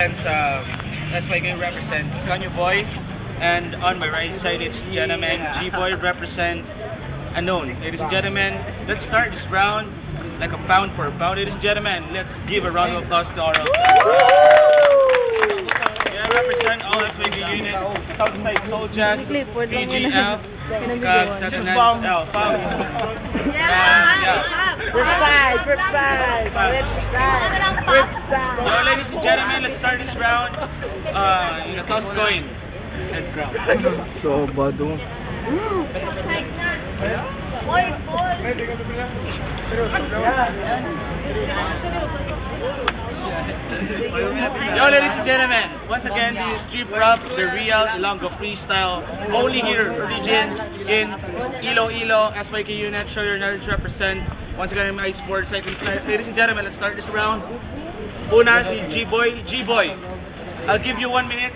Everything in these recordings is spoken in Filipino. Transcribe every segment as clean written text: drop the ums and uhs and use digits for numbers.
represents SYK represent Kanyo Boy, and on my right side it's gentleman G-Boy represent Unknown. Ladies and gentlemen, let's start this round like a pound for a pound. Ladies and gentlemen, let's give a round of applause to our represent all SYK unit, Southside Soul Jazz, PGF, Found. Yo, ladies and gentlemen, let's start this round. Toss coin. Head crown. So, bado. Yo, ladies and gentlemen, once again, this is Street Rap, the real Ilonggo freestyle, only here, origin in Iloilo, SYK unit, show your knowledge represent. Once again, my sports cycling players. Ladies and gentlemen, let's start this round. Una, si G-Boy. G-Boy, I'll give you 1 minute.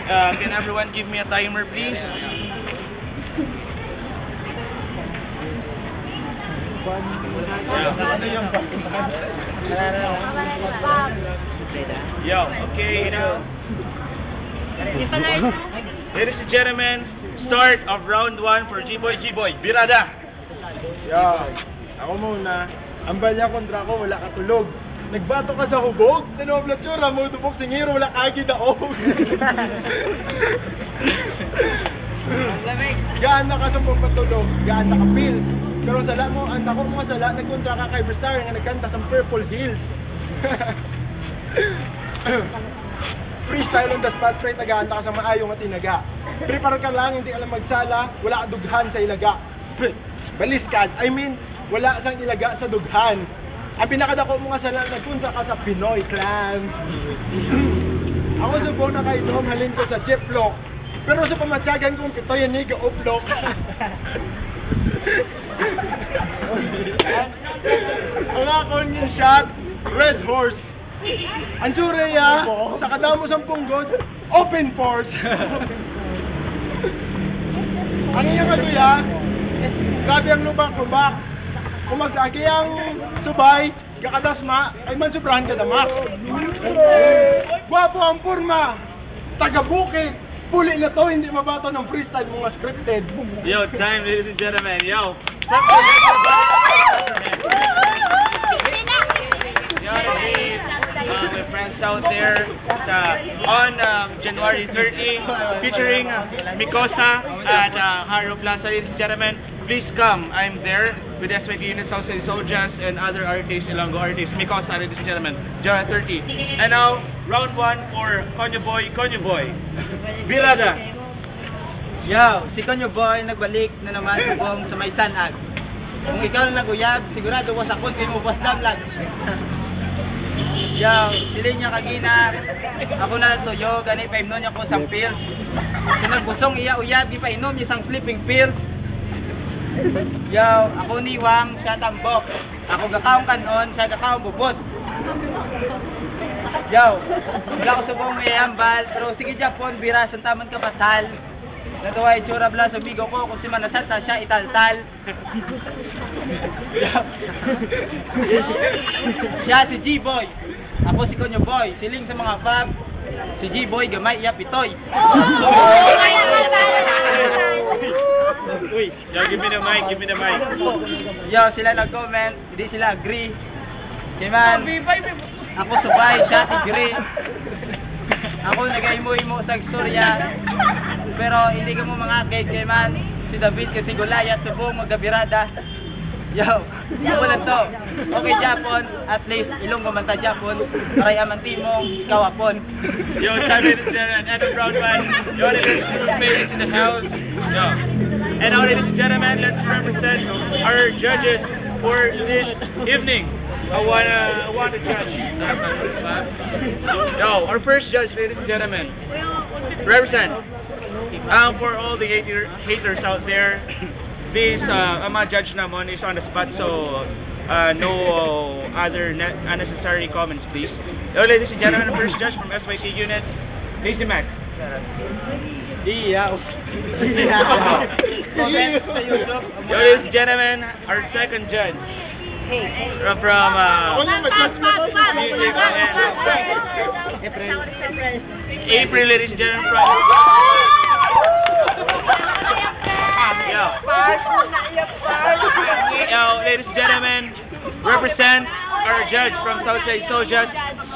Can everyone give me a timer, please? Yo, okay, ladies and gentlemen, start of round 1 for G-Boy. G-Boy, birada. Yo, ako muna. Ang balya kontra ko, wala katulog. Nagbato ka sa hubog, tinobla tsura mo, dubok singiro, wala kagi daog. Gaan na ka sa pagpatulog, gaan na ka pills. Pero sala mo, ang tako mo sala, nagkontra ka kay Bresar nga nagkanta sa Purple Hills. Freestyle on the spot, try tagahanda ka sa maayong at inaga. Prepare ka lang, hindi ka lang magsala, wala ka dughan sa ilaga. Baliskad, I mean, wala sang ilaga sa dughan. Ang pinakadako mo nga sala, nagkontra ka sa Pinoy Clan. Ako subong na kayo doon, halin ko sa Chiplock. Pero sa pamatyagan kong pito yan ni ga-uplok. Ang akong yung shot, Red Horse. Ang sureya, sa kadamo sa punggod, Open Force. Ang iyong kaduya, grabe ang lubak kubak. Kung mag-agi ang subay, kakadasma, ay man sobrahan ka damak. Gwapo ang purma, taga-bukid. Puli na to, hindi mabato ng freestyle mga scripted. Yo, time, ladies and gentlemen. Yo, my friends out there on January 30, featuring Mikosa at Haro Plaza. Ladies and gentlemen, please come. I'm there with SYK unit, Southside Soul Jazz, and other artists, Ilonggo artists. Mikosa, ladies and gentlemen, January 30. And now, round 1 for Kanyo Boy. Kanyo Boy, birada. Yo, si Kanyo Boy nagbalik na naman subong sa may sanag. Kung ikaw na naguyab, sigurado was akos kayo mo boss damlag. Yo, sili niya kagina. Ako na nagtuyo, ganit pa imnon niya ko sang pills. Kung busong iya uyab, di pa inom niya sang sleeping pills. Yo, ako ni Wang, siya tambok. Ako gakaong kanon, siya gakaong bubot. Yo, wala ko subong mayambal, pero sige Japon, bira, santaman ka batal. Natuwa itsura bla sa bigo ko, kung si Manasanta siya italtal. Siya si G-Boy, ako si Kanyo Boy, siling sa mga fab, si G-Boy gamay iya pitoy. Uy, yo, give me the mic, give me the mic. Yo, sila nag-comment, hindi sila agree. Kaya man, ako subay, siya tigre. Ako nag-imo-imo sa istorya. Pero hindi ka mo mga kay man. Si David kasi Goliath subong magabirada. Yo, ako lang to. Okay Japon, at least Ilonggo man ta Japon. Aray aman timong, ikaw apon. Yo, time ladies and gentlemen, and of round 1. Yo, ladies and ladies in the house. Yo. And now ladies and gentlemen, let's represent our judges for this evening. I wanna judge. Yo, our first judge, ladies and gentlemen, represent. For all the haters out there, this ang mga judge naman is on the spot, so no other unnecessary comments, please. Yo, ladies and gentlemen, the first judge from SYK unit, Lazy Mac. Iya. Yo, ladies and gentlemen, our second judge, from Wala, mag-judge mo ko. music April, ladies and gentlemen, from ladies and gentlemen, represent our judge from Southside Soldiers,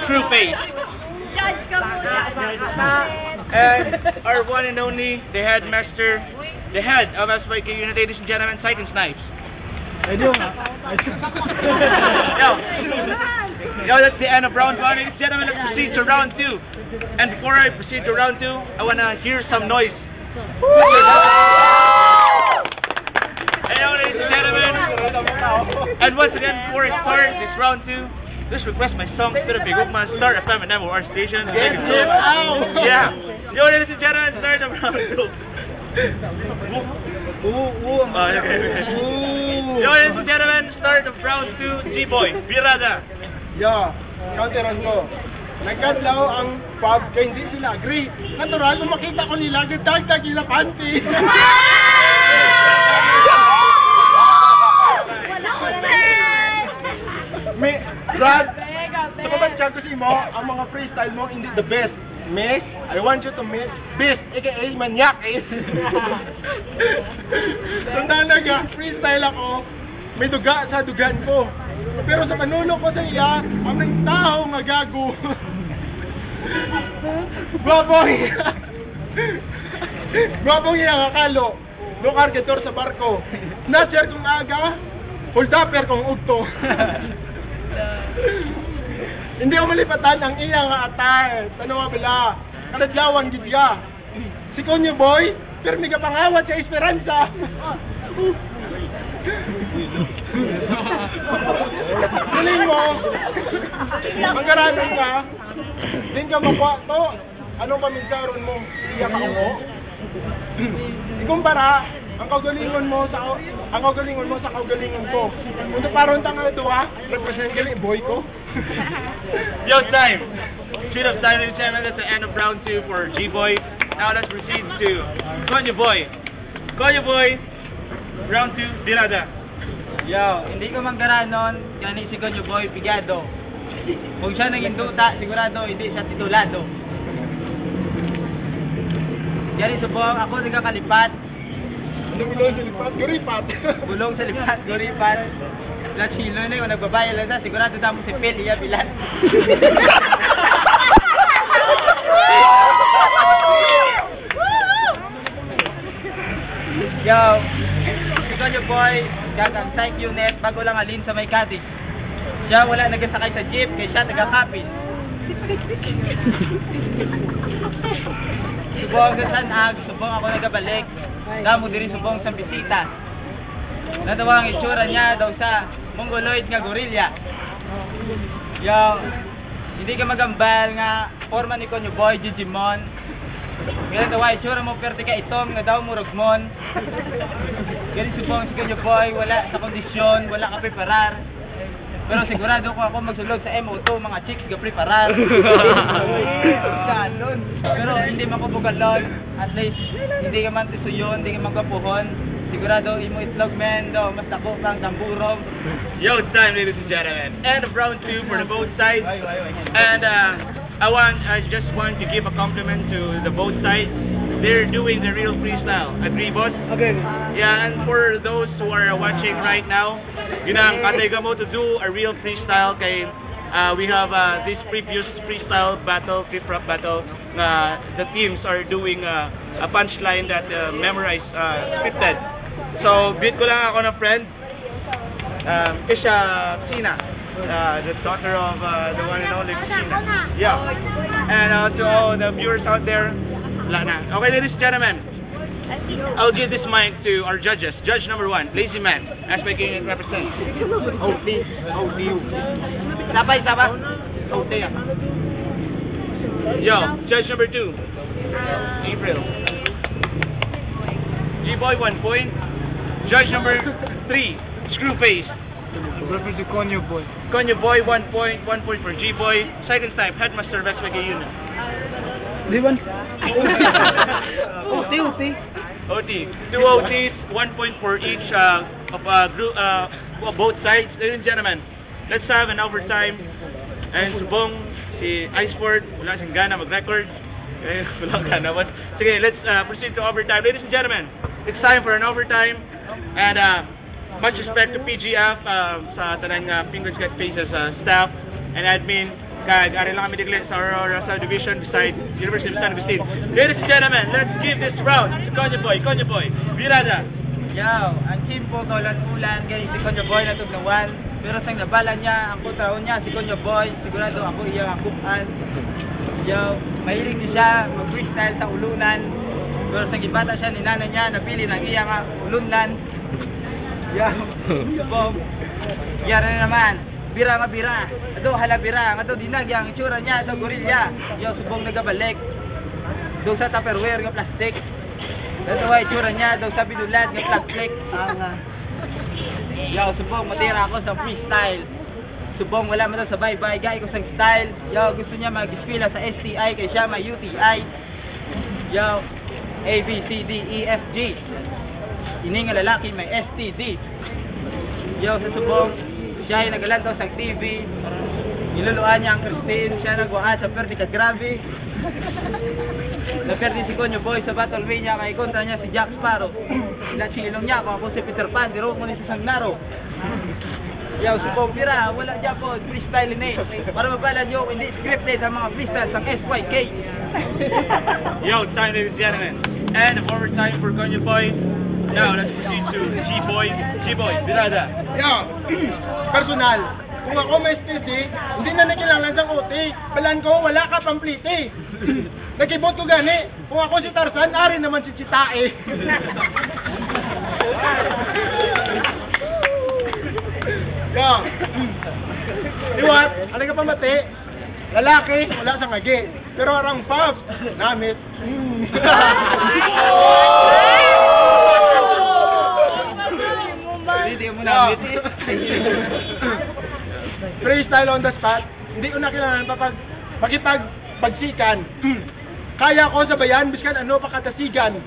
Screwface. And our one and only, the headmaster, the head of SYK Unit, ladies and gentlemen, Sight and Snipes. Yo, that's the end of round 1. Ladies and gentlemen, let's proceed to round 2. And before I proceed to round 2, I wanna hear some noise. Hello, ladies and gentlemen. And once again, before I start this round 2, just request my songs to the Big Ugma Star FM and our station. Thank you so much. Yeah. Yo, ladies and gentlemen, start of round 2. Yo, ladies and gentlemen, start of round 2, G-Boy, Birada. Yo, counteran ko. Nagkadlaw ang pub kaya hindi sila agree. Natural, kung makita ko nila, gagdag ila panty. May, Brad, sa pabansya ko si mo, ang mga freestyle mo hindi the best. Miss, I want you to meet Beast, aka Manyak is. Sundang freestyle ako, may duga sa dugan ko. Pero sa panuno ko sa iya, ang ng tao nga gago. Gwapong iya nga kalo. Lokar gitor sa barko. Snatcher kong aga, hold upper kong ugto. Hindi ko malipatan ang iya nga atay. Tanong bila, kadadlawan gidya. Si Konyo Boy, pero may kapangawat sa Esperanza. Siling mo, manggaranan ka, din ka makuha to. Anong paminsaron mo? Iya ka ako? Ikumpara, ang kagalingon mo sa kagalingon ko. Kung paron tanga duwa, represent gali boy ko. Yo, time. Shoot up time, ladies and gentlemen. That's the end of round 2 for G-Boy. Now let's proceed to Konyo Boy. Konyo Boy, round 2, Birada. Yo, hindi ko manggaranon, kani si Konyo Boy, pigado. Kung siya naging duta, sigurado hindi siya titulado. Yari subong, ako nagkakalipat. Ano gulong sa lipat? Guripat. Gulong sa lipat, guripat. Lahat hilo na yung nagbabaya lang sa, sigurado damo si Phil, iya bilan. Yo, si Konyo Boy, gagang psych unit, bago lang alin sa may Cadiz. Siya wala nagasakay sa jeep, kaya siya taga-kapis. Subong sa Sanag, subong ako nagabalik. Damo diri subong sa bisita. Natawa ang itsura niya daw sa mongoloid nga gorilla. Yo, hindi ka magambal nga forma ni Konyo Boy, Digimon. Kaya tawa itsura mo perte ka itom nga daw muragmon. Kaya subong si Konyo Boy, wala sa kondisyon, wala ka preparar. Pero sigurado ko ako magsulog sa MO2, mga chicks ga preparar. Galon. Pero hindi man ko bugalon. At least hindi ka man tisuyon, hindi ka man kapuhon. Sigurado imo itlog men do, mas dako kang tamburong. Yo, time, ladies and gentlemen. End of round 2 for the both sides. And I just want to give a compliment to the both sides. They're doing the real freestyle. Agree, boss? Okay. Yeah, and for those who are watching right now, yun ang katega mo to do a real freestyle kay we have this previous freestyle battle, flip-flop battle, the teams are doing a punchline that memorized, scripted. So, beat ko lang ako ng friend, Isha Sina, the daughter of the one and only Sina. Yeah. And to all the viewers out there, wala na. Okay, ladies and gentlemen, I'll give this mic to our judges. Judge number 1, Lazy Man, SYK Unit represent. OT. Sabay. OT. Yo, judge number 2, April. G-Boy 1 point. Judge number 3, Screwface. Represent Konyo Boy. Konyo Boy 1 point, 1 point for G-Boy. Second Snipe, Headmaster of SYK Unit. Diban? OT. 2 OTs, 1 point for each of both sides. Ladies and gentlemen, let's have an overtime. And subong si Iceford, wala siyang gana mag-record. Wala gana. Sige, let's proceed to overtime. Ladies and gentlemen, it's time for an overtime. And much respect to PGF sa tanang Fingers Got Faces staff and admin. Kag ari lang kami digli sa Aurora Subdivision beside University of San Agustin. Ladies and gentlemen, let's give this round to Konyo Boy, Virada. Yo, ang team po kaulan ulan galing si Konyo Boy na tuglawan. Pero sang nabala niya, ang kontraon niya si Konyo Boy, sigurado ako iyang akupan. Yo, mahilig din siya mag-freestyle sa ulunan. Pero sang ibata siya ni nanay niya, napili ng iyang ulunan. Yo, subong. Yara na naman, bira nga bira. Ado hala bira, nga dinag yang itsura niya, ado gorilya. Yo, subong nagabalik. Doon sa Tupperware nga plastic. Ito ay itsura niya, daw sa binulad ng plug-flex. Yo, subong, matira ako sa freestyle. Subong, wala man daw sa bye-bye, gaya ko sang style. Yo, gusto niya mag-eskwela sa STI, kaya siya may UTI. Yo, A, B, C, D, E, F, G. Ini nga lalaki may STD. Yo, sa subong, siya ay nagalan daw sa TV. Niluluan niya ang Christine, siya nagwaan sa Perdica Grabe. Naperdi si Konyo Boy sa battle way niya kay kontra niya si Jack Sparrow. Ilan silong niya kung ako si Peter Pan, diro ko ni si Sangnaro. Yaw, subong pira, wala dyan po, freestyle ni. Para mabala nyo, hindi scripted ang mga freestyle sang SYK. Yo, time ladies and gentlemen. And the forward time for Konyo Boy. Now, let's proceed to G-Boy. G-Boy, Virada. Yo, personal. Kung ako may STD, hindi na nakilangan sa kuti. Balan ko, wala ka pampliti. Nakibot ko gani. Kung ako si Tarzan, ari naman si Chitae. Yo. Iwat, ano ka pamati? Lalaki, wala sa ngagi. Pero arang pub, namit. Hindi mo namit eh. Freestyle on the spot. Hindi ko nakilala pa pagsikan. Kaya ko sabayan, biskan ano pakatasigan.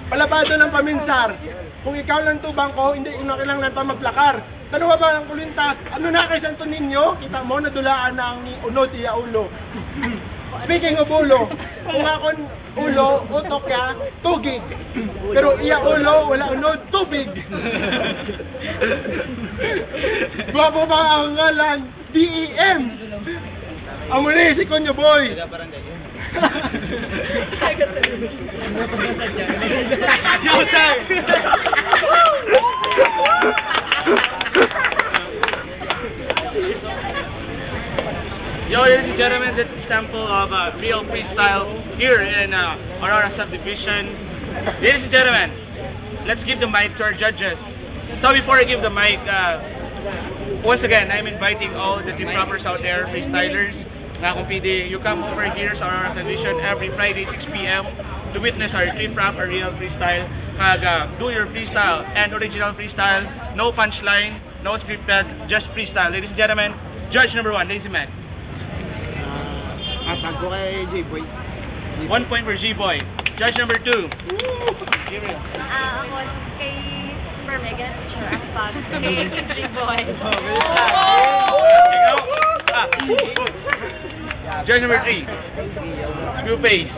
Palabado ng paminsar. Kung ikaw lang tubang ko, hindi ko nakilala pa maglakar. Tanong ba ng kulintas, ano na kay Santo Niño? Kita mo, nadulaan na ang unod iya ulo. Speaking of ulo, kung akong ulo, utok ya, tugig. Pero iya ulo, wala unod, tubig. Guwapo ba ang ngalan? DEM. Amuli si Konyo Boy. Showtime! Yo, ladies and gentlemen, that's a sample of real freestyle here in Aurora Subdivision. Ladies and gentlemen, let's give the mic to our judges. So before I give the mic, once again, I'm inviting all the team rappers out there, freestylers, na kung pwede, you come over here sa Aurora Subdivision every Friday 6 p.m. to witness our trip rap, our real freestyle. Do your freestyle and original freestyle, no punchline, no scripted, just freestyle. Ladies and gentlemen, judge number 1, Lazy Man. Atag ko kay J-Boy. 1 point for G-Boy. Judge number 2. Ako kay Permegan, sure, ang pag kay G-Boy. Judge number 3. Screwface.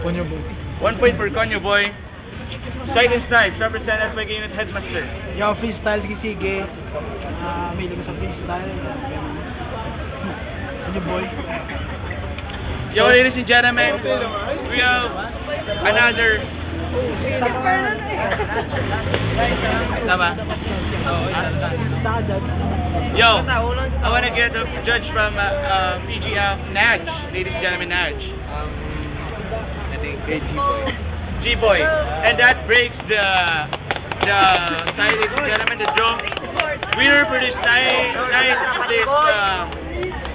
Konyo Boy. 1 point for Konyo Boy. Sight and Snipes, represent SYK Unit Headmaster. Yo, freestyle, sige. Mahilig ko sa freestyle. Konyo Boy. Yo, ladies and gentlemen, we have another. Sama? Yo, I want to get a judge from PGF, Naj. Ladies and gentlemen, Naj. I think G-Boy. G-Boy. And that breaks the side, ladies and gentlemen, the drum. Winner for this night of this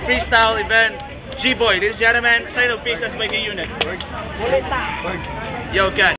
freestyle event, G-Boy. Ladies and gentlemen, side of face SYK Unit. Yo, God.